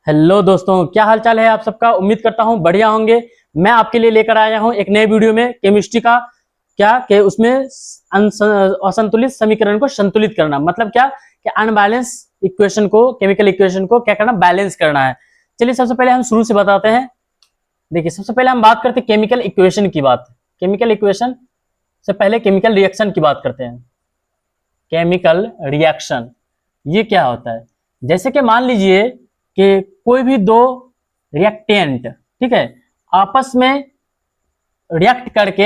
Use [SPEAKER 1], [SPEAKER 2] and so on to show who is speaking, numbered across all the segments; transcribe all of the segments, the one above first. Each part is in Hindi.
[SPEAKER 1] हेलो दोस्तों, क्या हाल चाल है आप सबका। उम्मीद करता हूं बढ़िया होंगे। मैं आपके लिए लेकर आया हूं एक नए वीडियो में केमिस्ट्री का क्या कि उसमें असंतुलित समीकरण को संतुलित करना, मतलब क्या कि अनबैलेंस इक्वेशन को, केमिकल इक्वेशन को क्या करना, बैलेंस करना है। चलिए सबसे पहले हम शुरू से बताते हैं। देखिए सबसे पहले हम बात करते हैं केमिकल इक्वेशन की बात। केमिकल इक्वेशन से पहले केमिकल रिएक्शन की बात करते हैं। केमिकल रिएक्शन ये क्या होता है? जैसे कि मान लीजिए कि कोई भी दो रिएक्टेंट, ठीक है, आपस में रिएक्ट करके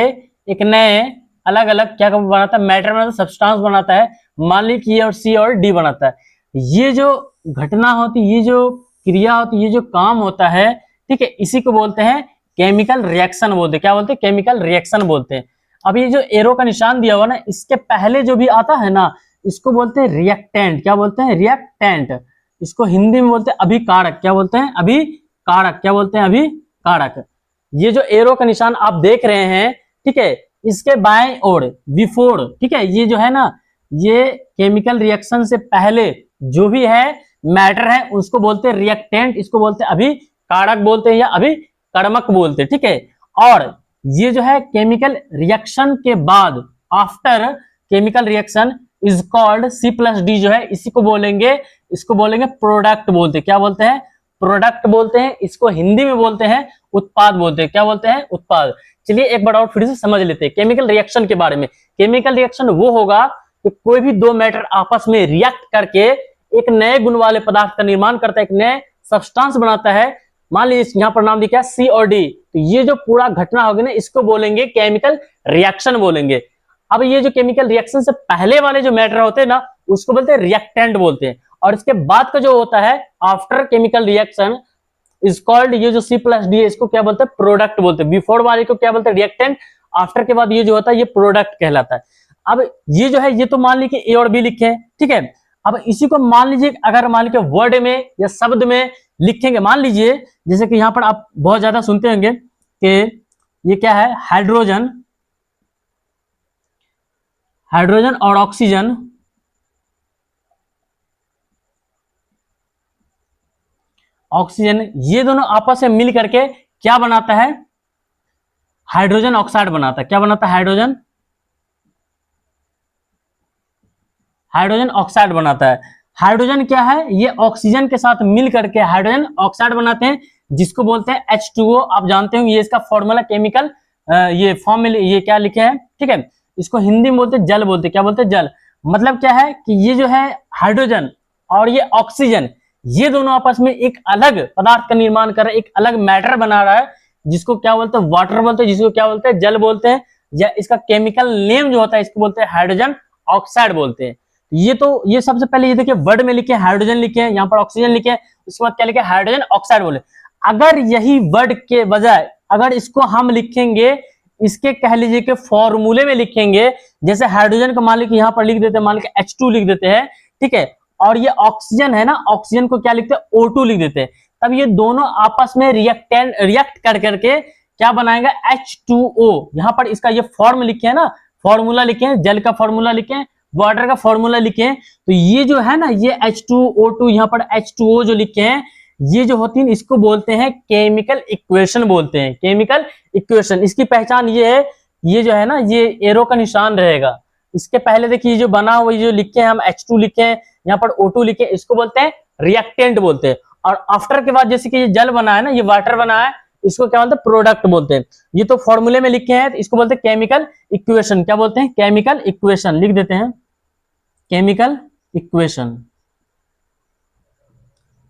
[SPEAKER 1] एक नए अलग अलग क्या बनाता है, मैटर बनाता है, सब्सटेंस बनाता है। मान लीजिए और सी और डी बनाता है। ये जो घटना होती है, ये जो क्रिया होती है, ये जो काम होता है, ठीक है, इसी को बोलते हैं केमिकल रिएक्शन बोलते हैं। क्या बोलते हैं? केमिकल रिएक्शन बोलते हैं। अब ये जो एरो का निशान दिया हुआ ना, इसके पहले जो भी आता है ना, इसको बोलते हैं रिएक्टेंट। क्या बोलते हैं? रिएक्टेंट। इसको हिंदी में बोलते हैं अभिकारक। क्या बोलते हैं? अभिकारक। क्या बोलते हैं? अभिकारक। ये जो एरो का निशान आप देख रहे हैं, ठीक है, इसके बाएं ओर बिफोर, ठीक है, ये जो है ना, ये केमिकल रिएक्शन से पहले जो भी है मैटर है उसको बोलते हैं रिएक्टेंट। इसको बोलते हैं अभिकारक बोलते हैं या अभिकर्मक बोलते हैं, ठीक है। और ये जो है केमिकल रिएक्शन के बाद, after chemical reaction is called C+D, जो है इसी को बोलेंगे, इसको बोलेंगे प्रोडक्ट बोलते हैं। क्या बोलते हैं? प्रोडक्ट बोलते हैं। इसको हिंदी में बोलते हैं उत्पाद बोलते हैं। क्या बोलते हैं? उत्पाद। चलिए एक बार और फिर से समझ लेते हैं केमिकल रिएक्शन के बारे में। केमिकल रिएक्शन वो होगा कि कोई भी दो मैटर आपस में रिएक्ट करके एक नए गुण वाले पदार्थ का निर्माण करता है, एक नए सब्सटेंस बनाता है। मान लीजिए यहां पर नाम दिया सी और डी, तो ये जो पूरा घटना होगी ना, इसको बोलेंगे केमिकल रिएक्शन बोलेंगे। अब ये जो केमिकल रिएक्शन से पहले वाले जो मैटर होते हैं ना, उसको बोलते हैं रिएक्टेंट बोलते हैं। और इसके बाद का जो होता है after chemical reaction is called, ये जो C+D है, इसको क्या बोलते हैं? प्रोडक्ट बोलते हैं। बिफोर वाले को क्या बोलते हैं? रिएक्टेंट। आफ्टर के बाद ये जो होता है ये प्रोडक्ट कहलाता है। अब ये जो है, ये तो मान लीजिए ए और बी लिखे हैं, ठीक है। अब इसी को मान लीजिए, अगर मान लीजिए वर्ड में या शब्द में लिखेंगे, मान लीजिए जैसे कि यहां पर आप बहुत ज्यादा सुनते होंगे कि ये क्या है, हाइड्रोजन, हाइड्रोजन और ऑक्सीजन, ऑक्सीजन, ये दोनों आपस में मिल करके क्या बनाता है? हाइड्रोजन ऑक्साइड बनाता है। क्या बनाता है? हाइड्रोजन, हाइड्रोजन ऑक्साइड बनाता है। हाइड्रोजन क्या है? ये ऑक्सीजन के साथ मिल करके हाइड्रोजन ऑक्साइड बनाते हैं, जिसको बोलते हैं H2O। आप जानते हो ये इसका फॉर्मूला केमिकल, ये फॉर्म में ये क्या लिखे हैं, ठीक है। इसको हिंदी में बोलते हैं जल बोलते हैं। क्या बोलते हैं? जल। मतलब क्या है कि ये जो है हाइड्रोजन और ये ऑक्सीजन, ये दोनों आपस में एक अलग पदार्थ का निर्माण कर रहे हैं, एक अलग मैटर बना रहा है, जिसको क्या बोलते हैं? वाटर बोलते हैं, जिसको क्या बोलते हैं? जल बोलते हैं। या इसका केमिकल नेम जो होता है, इसको बोलते हैं हाइड्रोजन ऑक्साइड बोलते हैं। ये तो ये सबसे पहले ये देखिए वर्ड में लिखे हाइड्रोजन लिखे हैं, यहाँ पर ऑक्सीजन लिखे हैं, उसके बाद क्या लिखे? हाइड्रोजन ऑक्साइड बोले। अगर यही वर्ड के बजाय अगर इसको हम लिखेंगे, इसके कह लीजिए कि फॉर्मूले में लिखेंगे, जैसे हाइड्रोजन को मान लीजिए यहाँ पर लिख देते हैं, मान लीजिए H2 लिख देते हैं, ठीक है। और ये ऑक्सीजन है ना, ऑक्सीजन को क्या लिखते हैं? O2 लिख देते हैं। तब ये दोनों आपस में रिएक्ट कर करके क्या बनाएगा? H2O। यहाँ पर इसका ये फॉर्म लिखे है ना, फॉर्मूला लिखे हैं, जल का फॉर्मूला लिखे हैं, वाटर का फॉर्मूला लिखे हैं। तो ये जो है ना, ये H2O2, यहाँ पर H2O जो लिखे हैं, ये जो होती है इसको बोलते हैं केमिकल इक्वेशन बोलते हैं। केमिकल इक्वेशन, इसकी पहचान ये है, ये जो है ना, ये एरो का निशान रहेगा। इसके पहले देखिए जो बना हुआ जो लिखे हैं हम H2 लिखे हैं, यहाँ पर O2 लिखे हैं, इसको बोलते हैं रिएक्टेंट बोलते हैं। और आफ्टर के बाद जैसे कि ये जल बना है ना, ये वाटर बना है, इसको क्या बोलते हैं? प्रोडक्ट बोलते हैं। ये तो फॉर्मूले में लिखे हैं, तो इसको बोलते हैं केमिकल इक्वेशन। क्या बोलते हैं? केमिकल इक्वेशन लिख देते हैं, केमिकल इक्वेशन।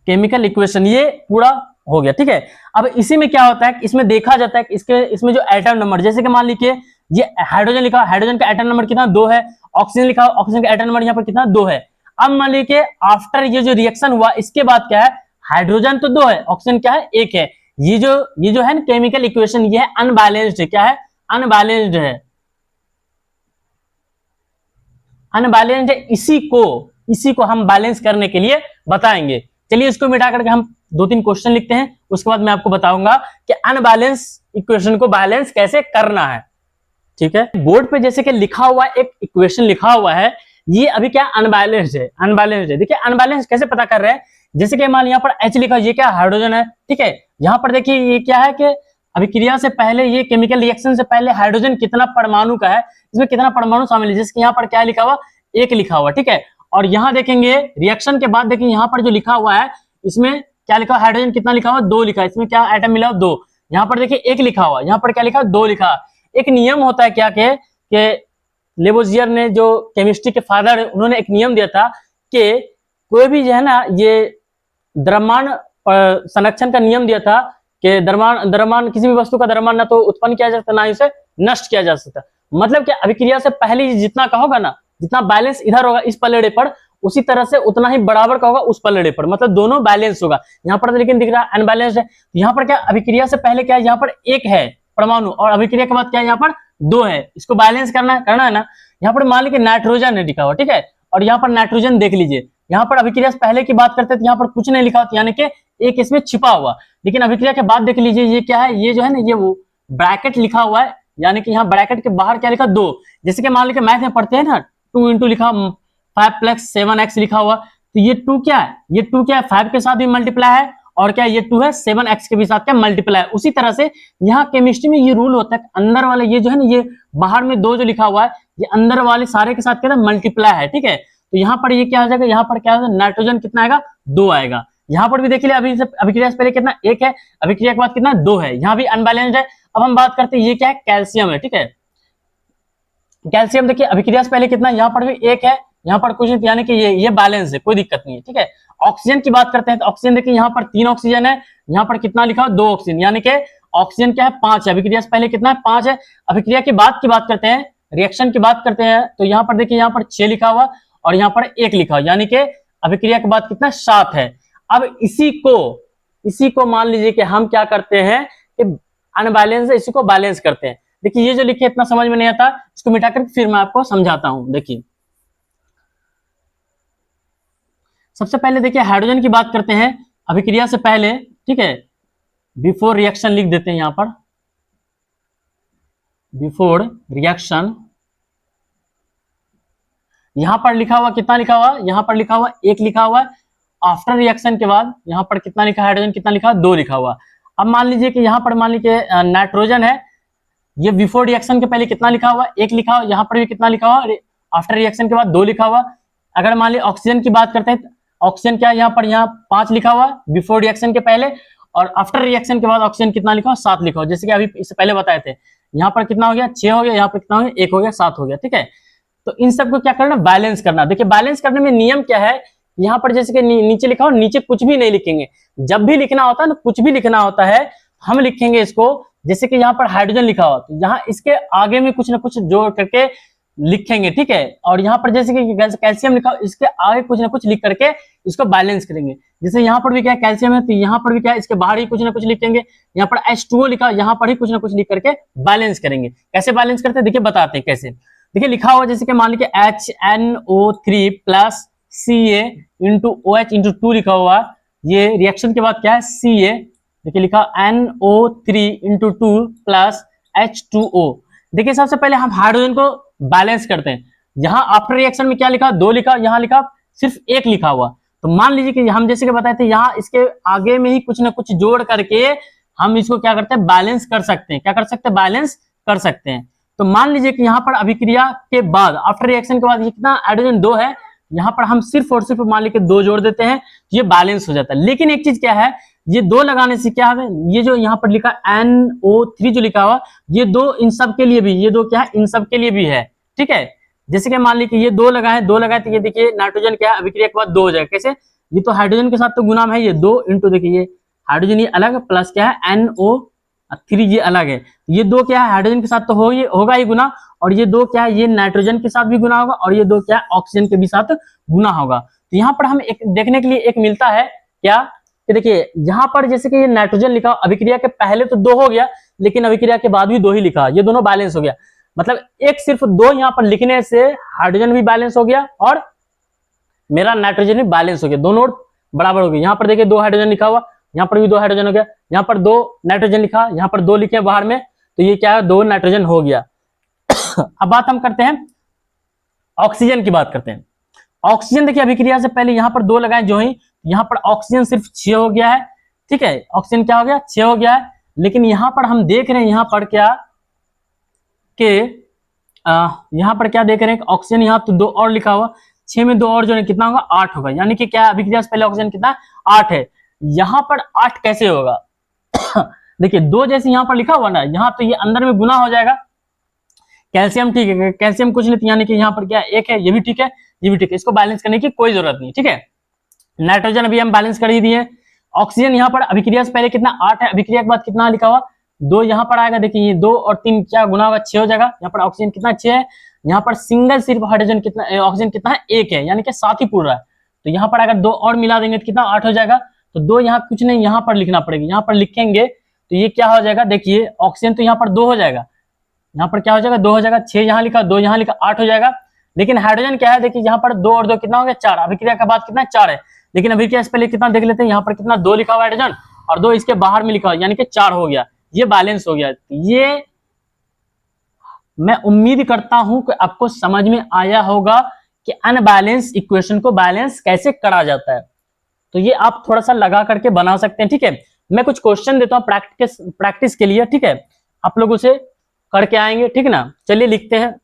[SPEAKER 1] केमिकल इक्वेशन ये पूरा हो गया, ठीक है। अब इसी में क्या होता है, इसमें देखा जाता है इसके इसमें जो एटम नंबर, जैसे कि मान लीजिए ये हाइड्रोजन लिखा, हाइड्रोजन का एटम नंबर कितना? 2 है। ऑक्सीजन लिखा, ऑक्सीजन का एटम नंबर यहाँ पर कितना? 2 है। अब मान लीजिए आफ्टर ये जो रिएक्शन हुआ, इसके बाद क्या है? हाइड्रोजन तो 2 है, ऑक्सीजन क्या है? 1 है। ये जो है ना केमिकल इक्वेशन, ये है अनबैलेंस्ड है। क्या है? अनबैलेंस्ड है, अनबैलेंस्ड है। इसी को हम बैलेंस करने के लिए बताएंगे। चलिए इसको मिटा करके हम 2-3 क्वेश्चन लिखते हैं, उसके बाद मैं आपको बताऊंगा कि अनबैलेंस इक्वेशन को बैलेंस कैसे करना है, ठीक है। बोर्ड पे जैसे कि लिखा हुआ एक इक्वेशन लिखा हुआ है, ये अभी क्या अनबैलेंस्ड है, अनबैलेंस्ड है। देखिए अनबैलेंस कैसे पता कर रहे हैं जैसे कि मान यहाँ पर H लिखा, ये क्या हाइड्रोजन है, ठीक है। यहाँ पर देखिए ये क्या है कि अभिक्रिया से पहले, ये केमिकल रिएक्शन से पहले हाइड्रोजन कितना परमाणु का है, इसमें कितना परमाणु शामिल है, जैसे यहाँ पर क्या लिखा हुआ, 1 लिखा हुआ, ठीक है। और यहाँ देखेंगे रिएक्शन के बाद देखिए यहाँ पर जो लिखा हुआ है इसमें क्या लिखा हुआ, हाइड्रोजन कितना लिखा हुआ, 2 लिखा है, इसमें क्या एटम मिला, 2। यहाँ पर देखिए 1 लिखा हुआ, यहाँ पर क्या लिखा, 2 लिखा। एक नियम होता है क्या कि लेवोजियर ने, जो केमिस्ट्री के फादर है, उन्होंने एक नियम दिया था कि कोई भी जो है ना, ये द्रव्यमान संरक्षण का नियम दिया था कि द्रव्यमान किसी भी वस्तु का द्रव्यमान ना तो उत्पन्न किया जा सकता, ना इसे नष्ट किया जा सकता। मतलब कि अभिक्रिया से पहले जितना का होगा ना, जितना बैलेंस इधर होगा इस पलड़े पर, उसी तरह से उतना ही बराबर का होगा उस पलड़े पर, मतलब दोनों बैलेंस होगा। यहाँ पर तो लेकिन दिख रहा है अनबैलेंस्ड है। यहाँ पर क्या अभिक्रिया से पहले क्या है, यहाँ पर 1 है परमाणु, और अभिक्रिया के बाद क्या है, यहाँ पर 2 है। इसको बैलेंस करना है ना। यहाँ पर मान लीजिए नाइट्रोजन है लिखा हुआ, ठीक है, और यहाँ पर नाइट्रोजन देख लीजिए, यहाँ पर अभिक्रिया से पहले की बात करते हैं तो यहाँ पर कुछ नहीं लिखा होता, यानी कि एक इसमें छिपा हुआ। लेकिन अभिक्रिया के बाद देख लीजिए ये क्या है, ये जो है ना, ये वो ब्रैकेट लिखा हुआ है, यानी कि यहाँ ब्रैकेट के बाहर क्या लिखा, 2। जैसे कि मान लीजिए मैथ में पढ़ते हैं ना, 2 इंटू लिखा 5 + 7x लिखा हुआ, तो ये 2 क्या है, ये 2 क्या है, 5 के साथ भी मल्टीप्लाई है, और क्या ये 2 है 7x के भी साथ क्या मल्टीप्लाई है। उसी तरह से यहाँ केमिस्ट्री में ये रूल होता है, अंदर वाले ये जो है ना, ये बाहर में 2 जो लिखा हुआ है, ये अंदर वाले सारे के साथ क्या मल्टीप्लाई है, ठीक है। तो यहाँ पर ये क्या हो जाएगा, यहाँ पर क्या होगा, नाइट्रोजन कितना आएगा, 2 आएगा। यहाँ पर भी देख लिया, अभी अभिक्रिया से पहले कितना 1 है, अभिक्रिया के बाद कितना 2 है, यहाँ भी अनबैलेंस्ड है। अब हम बात करते हैं ये क्या है, कैल्शियम है, ठीक है। कैल्शियम देखिए अभिक्रिया से पहले कितना, यहाँ पर भी 1 है, यहाँ पर कुछ नहीं, यानी कि ये बैलेंस है, कोई दिक्कत नहीं है, ठीक है। ऑक्सीजन की बात करते हैं तो ऑक्सीजन देखिए यहाँ पर 3 ऑक्सीजन है, यहाँ पर कितना लिखा हो, 2 ऑक्सीजन, यानी कि ऑक्सीजन क्या है, 5 है। अभिक्रिया से पहले कितना है, 5 है। अभिक्रिया के बाद की बात करते हैं, रिएक्शन की बात करते हैं, तो यहाँ पर देखिए यहाँ पर 6 लिखा हुआ और यहाँ पर 1 लिखा हुआ, यानी कि अभिक्रिया के बाद कितना 7 है। अब इसी को मान लीजिए कि हम क्या करते हैं कि अनबैलेंस है, इसी को बैलेंस करते हैं। देखिए ये जो लिखे इतना समझ में नहीं आता, इसको मिटाकर फिर मैं आपको समझाता हूं। देखिए सबसे पहले देखिए हाइड्रोजन की बात करते हैं अभिक्रिया से पहले, ठीक है, बिफोर रिएक्शन लिख देते हैं, यहां पर बिफोर रिएक्शन, यहां पर लिखा हुआ कितना लिखा हुआ, यहां पर लिखा हुआ 1 लिखा हुआ। आफ्टर रिएक्शन के बाद यहां पर कितना लिखा, हाइड्रोजन कितना लिखा, 2 लिखा हुआ। अब मान लीजिए कि यहां पर मान लीजिए नाइट्रोजन है, ये बिफोर रिएक्शन के पहले कितना लिखा हुआ, 1 लिखा हुआ, यहाँ पर भी कितना लिखा हुआ, आफ्टर रिएक्शन के बाद 2 लिखा हुआ। अगर मान लीजिए ऑक्सीजन की बात करते हैं, ऑक्सीजन क्या है, यहाँ पर 5 लिखा हुआ बिफोर रिएक्शन के पहले, और आफ्टर रिएक्शन के बाद ऑक्सीजन कितना लिखा हुआ, 7 लिखा हुआ। जैसे कि अभी इससे पहले बताए थे, यहाँ पर कितना हो गया, 6 हो गया, यहाँ पर कितना हो गया, 1 हो गया, 7 हो गया, ठीक है। तो इन सबको क्या करना, बैलेंस करना। देखिए बैलेंस करने में नियम क्या है, यहाँ पर जैसे कि नीचे लिखा हो, नीचे कुछ भी नहीं लिखेंगे। जब भी लिखना होता है ना, कुछ भी लिखना होता है, हम लिखेंगे इसको, जैसे कि यहाँ पर हाइड्रोजन लिखा हुआ, तो यहाँ इसके आगे में कुछ ना कुछ जोड़ करके लिखेंगे, ठीक है। और यहाँ पर जैसे कि कैल्शियम लिखा, इसके आगे कुछ ना कुछ लिख करके इसको बैलेंस करेंगे। जैसे यहाँ पर भी क्या कैल्शियम है, तो यहाँ पर भी क्या, इसके बाहर ही कुछ ना कुछ लिखेंगे। यहाँ पर H2O लिखा, यहाँ पर ही कुछ ना कुछ लिख करके बैलेंस करेंगे। कैसे बैलेंस करते हैं, देखिए बताते हैं कैसे। देखिए लिखा हुआ जैसे कि मान लीजिए HNO3 + Ca × OH × 2 लिखा हुआ, ये रिएक्शन के बाद क्या है, Ca, देखिए लिखा NO3 × 2 + H2O। देखिए सबसे पहले हम हाइड्रोजन को बैलेंस करते हैं। यहाँ आफ्टर रिएक्शन में क्या लिखा, 2 लिखा, यहाँ लिखा सिर्फ 1 लिखा हुआ। तो मान लीजिए कि हम जैसे कि बताए थे, यहाँ इसके आगे में ही कुछ ना कुछ जोड़ करके हम इसको क्या करते हैं, बैलेंस कर सकते हैं। क्या कर सकते हैं, बैलेंस कर सकते हैं। तो मान लीजिए कि यहाँ पर अभिक्रिया के बाद, आफ्टर रिएक्शन के बाद ये कितना, हाइड्रोजन 2 है, यहाँ पर हम सिर्फ और सिर्फ मान लीजिए 2 जोड़ देते हैं, ये बैलेंस हो जाता है। लेकिन एक चीज क्या है, ये 2 लगाने से क्या है, ये जो यहाँ पर लिखा NO3 जो लिखा हुआ, ये 2 इन सब के लिए भी, ये 2 क्या है, इन सब के लिए भी है, ठीक है। जैसे कि मान लीजिए ये 2 लगाए, तो ये देखिए नाइट्रोजन क्या है, अभिक्रिया के बाद 2 हो जाएगा। कैसे, ये तो हाइड्रोजन के साथ तो गुना में है, ये 2 इंटू, देखिए ये हाइड्रोजन ये अलग प्लस क्या है NO3 ये अलग है, ये 2 क्या है, हाइड्रोजन के साथ तो होगा ही गुना, और ये 2 क्या है, ये नाइट्रोजन के साथ भी गुना होगा, और ये 2 क्या है, ऑक्सीजन के भी साथ गुना होगा। तो यहाँ पर हम एक देखने के लिए एक मिलता है क्या, कि देखिए यहाँ पर जैसे कि ये नाइट्रोजन लिखा, अभिक्रिया के पहले तो 2 हो गया, लेकिन अभिक्रिया के बाद भी 2 ही लिखा, ये दोनों बैलेंस हो गया। मतलब एक सिर्फ 2 यहाँ पर लिखने से हाइड्रोजन भी बैलेंस हो गया और मेरा नाइट्रोजन भी बैलेंस हो गया, दोनों बराबर हो गए। यहाँ पर देखिए 2 हाइड्रोजन लिखा हुआ, यहाँ पर भी 2 हाइड्रोजन हो गया, यहाँ पर 2 नाइट्रोजन लिखा, यहाँ पर 2 लिखे बाहर में, तो ये क्या है, 2 नाइट्रोजन हो गया। अब बात हम करते हैं ऑक्सीजन की बात करते हैं। ऑक्सीजन देखिए अभिक्रिया से पहले यहाँ पर 2 लगाए जो ही, यहाँ पर ऑक्सीजन सिर्फ 6 हो गया है, ठीक है, ऑक्सीजन क्या हो गया 6 हो गया है। लेकिन यहाँ पर हम देख रहे हैं यहाँ पर क्या कि यहाँ पर क्या देख रहे हैं कि ऑक्सीजन यहाँ तो 2 और लिखा हुआ, 6 में 2 और जो है कितना होगा 8 होगा, यानी कि क्या अभिक्रिया से पहले ऑक्सीजन कितना 8 है। यहाँ पर 8 कैसे होगा देखिए 2 जैसे यहाँ पर लिखा हुआ ना, यहाँ तो ये अंदर में गुना हो जाएगा। कैल्शियम ठीक है, कैल्शियम कुछ नहीं, यानी कि यहाँ पर क्या 1 है, ये भी ठीक है, ये भी ठीक है, इसको बैलेंस करने की कोई जरूरत नहीं, ठीक है। नाइट्रोजन अभी हम बैलेंस कर ही दिए। ऑक्सीजन यहाँ पर अभिक्रिया से पहले कितना 8 है, अभिक्रिया के बाद कितना लिखा हुआ 2 यहाँ पर आएगा। देखिए ये 2 और 3 क्या गुना होगा 6 हो जाएगा। यहाँ पर ऑक्सीजन कितना 6 है, यहाँ पर सिंगल सिर्फ हाइड्रोजन कितना ऑक्सीजन कितना है 1 है, यानी कि 7 ही पूरा है। तो यहाँ पर अगर 2 और मिला देंगे तो कितना 8 हो जाएगा। तो 2 यहाँ कुछ नहीं, यहाँ पर लिखना पड़ेगा, यहाँ पर लिखेंगे तो ये क्या हो जाएगा, देखिए ऑक्सीजन तो यहाँ पर 2 हो जाएगा, यहाँ पर क्या हो जाएगा 2 हो जाएगा, 6 यहाँ लिखा 2 यहाँ लिखा 8 हो जाएगा। लेकिन हाइड्रोजन क्या है, देखिए यहाँ पर 2 और 2 कितना हो गया 4, अभिक्रिया के बाद कितना 4 है। लेकिन अभिक्रिया से पहले कितना देख लेते हैं, यहाँ पर कितना 2 लिखा हुआ हाइड्रोजन और 2 इसके बाहर में लिखा हुआ, यानी कि 4 हो गया, ये बैलेंस हो गया। ये मैं उम्मीद करता हूं कि आपको समझ में आया होगा कि अनबैलेंस इक्वेशन को बैलेंस कैसे करा जाता है। तो ये आप थोड़ा सा लगा करके बना सकते हैं, ठीक है। मैं कुछ क्वेश्चन देता हूं प्रैक्टिस के लिए, ठीक है, आप लोग उसे करके आएंगे, ठीक ना। चलिए लिखते हैं।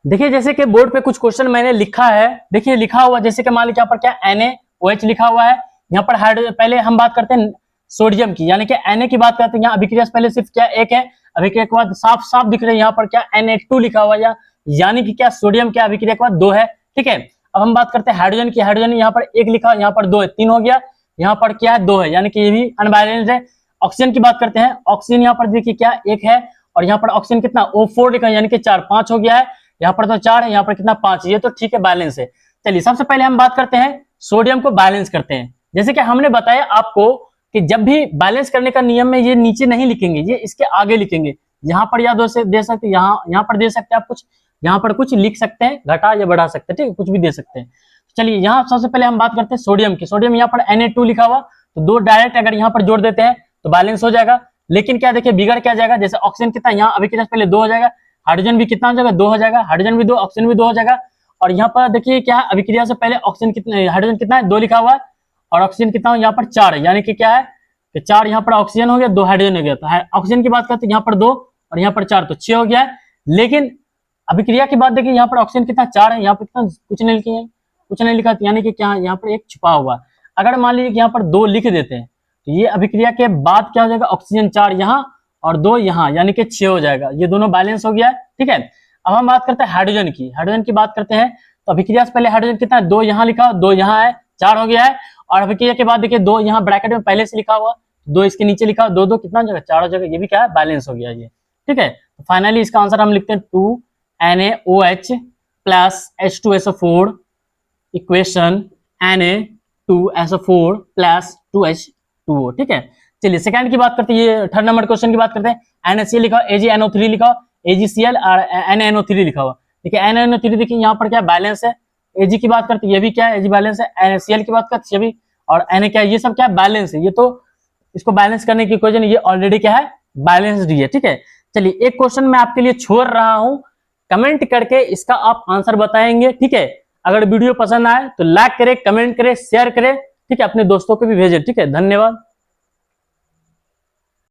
[SPEAKER 1] देखिए जैसे कि बोर्ड पे कुछ क्वेश्चन मैंने लिखा है, देखिए लिखा हुआ जैसे कि मान लीजिए यहाँ पर क्या NaOH लिखा हुआ है। यहाँ पर हाइड्रोजन, पहले हम बात करते हैं सोडियम की, यानी कि Na की बात करते हैं। यहाँ अभिक्रिया से पहले सिर्फ क्या 1 है, अभिक्रिया के बाद साफ साफ दिख रहा है यहाँ पर क्या Na2 लिखा हुआ है, यानी कि क्या सोडियम क्या अभिक्रिया के बाद 2 है, ठीक है। अब हम बात करते हैं हाइड्रोजन की, हाइड्रोजन यहाँ पर 1 लिखा, यहाँ पर 2 है, 3 हो गया, यहाँ पर क्या है 2 है, यानी कि ये भी अनबैलेंस्ड है। ऑक्सीजन की बात करते हैं, ऑक्सीजन यहाँ पर देखिए क्या 1 है और यहाँ पर ऑक्सीजन कितना O4 लिखा है, यानी कि 4, 5 हो गया है। यहाँ पर तो 4 है, यहाँ पर कितना 5, ये तो ठीक है बैलेंस है। चलिए सबसे पहले हम बात करते हैं सोडियम को बैलेंस करते हैं। जैसे कि हमने बताया आपको कि जब भी बैलेंस करने का नियम में ये नीचे नहीं लिखेंगे, ये इसके आगे लिखेंगे। यहाँ पर या दे सकते, यहाँ पर दे सकते हैं आप कुछ, यहाँ पर कुछ लिख सकते हैं, घटा या बढ़ा सकते हैं, ठीक है, कुछ भी दे सकते हैं। चलिए यहाँ सबसे पहले हम बात करते हैं सोडियम की। सोडियम यहाँ पर Na2 लिखा हुआ, तो 2 डायरेक्ट अगर यहाँ पर जोड़ देते हैं तो बैलेंस हो जाएगा। लेकिन क्या देखिए बिगड़ क्या जाएगा, जैसे ऑक्सीजन कितना यहाँ अभिक्रिया से पहले 2 हो जाएगा, हाइड्रोजन भी कितना हो जाएगा 2 हो जाएगा, हाइड्रोजन भी 2, ऑक्सीजन भी 2 हो जाएगा। और यहाँ पर देखिए क्या अभिक्रिया से पहले ऑक्सीजन कितना, हाइड्रोजन कितना है 2 लिखा हुआ है और ऑक्सीजन कितना यहाँ पर 4 है, यानी कि क्या है कि 4 यहाँ पर ऑक्सीजन हो गया, 2 हाइड्रोजन हो गया। तो ऑक्सीजन की बात करते हैं यहाँ पर 2 और यहाँ पर 4, तो 6 हो गया है। लेकिन अभिक्रिया की बात देखिए यहाँ पर ऑक्सीजन कितना 4 है, यहाँ पर कितना कुछ नहीं लिखे, कुछ नहीं लिखा, यानी कि क्या यहाँ पर 1 छुपा हुआ है। अगर मान लीजिए कि यहाँ पर 2 लिख देते हैं तो ये अभिक्रिया के बाद क्या हो जाएगा, ऑक्सीजन 4 यहाँ और 2 यहाँ, यानी कि 6 हो जाएगा, ये दोनों बैलेंस हो गया है, ठीक है। अब हम बात करते हैं हाइड्रोजन की। हाइड्रोजन की बात करते हैं तो अभिक्रिया से पहले हाइड्रोजन कितना है 2 यहाँ लिखा, 2 यहाँ है, 4 हो गया है। और अभिक्रिया के बाद देखिए 2 यहाँ ब्रैकेट में पहले से लिखा हुआ, 2 इसके नीचे लिखा, 2 2 कितना हो जाएगा 4 हो जाएगा, ये भी क्या है बैलेंस हो गया ये, ठीक है। तो फाइनली इसका आंसर हम लिखते हैं 2NaOH plus H2SO4 equation Na2SO4 plus 2H2O, ठीक है। चलिए सेकंड की बात करते हैं, ये थर्ड नंबर क्वेश्चन की बात करते हैं। NaCl लिखा, AgNO3 लिखा, AgCl और NaNO3 लिखा हुआ। देखिए NaNO3 देखिए यहाँ पर क्या बैलेंस है। Ag की बात करते हैं, ये भी क्या है Ag बैलेंस है। NaCl की बात करते हैं, ये भी, और Na क्या है, ये सब क्या बैलेंस है। ये तो इसको बैलेंस करने की इक्वेशन ये ऑलरेडी क्या है बैलेंस्ड है, ठीक है। चलिए एक क्वेश्चन मैं आपके लिए छोड़ रहा हूं, कमेंट करके इसका आप आंसर बताएंगे, ठीक है। अगर वीडियो पसंद आए तो लाइक करें, कमेंट करें, शेयर करें, ठीक है, अपने दोस्तों को भी भेजें, ठीक है। धन्यवाद।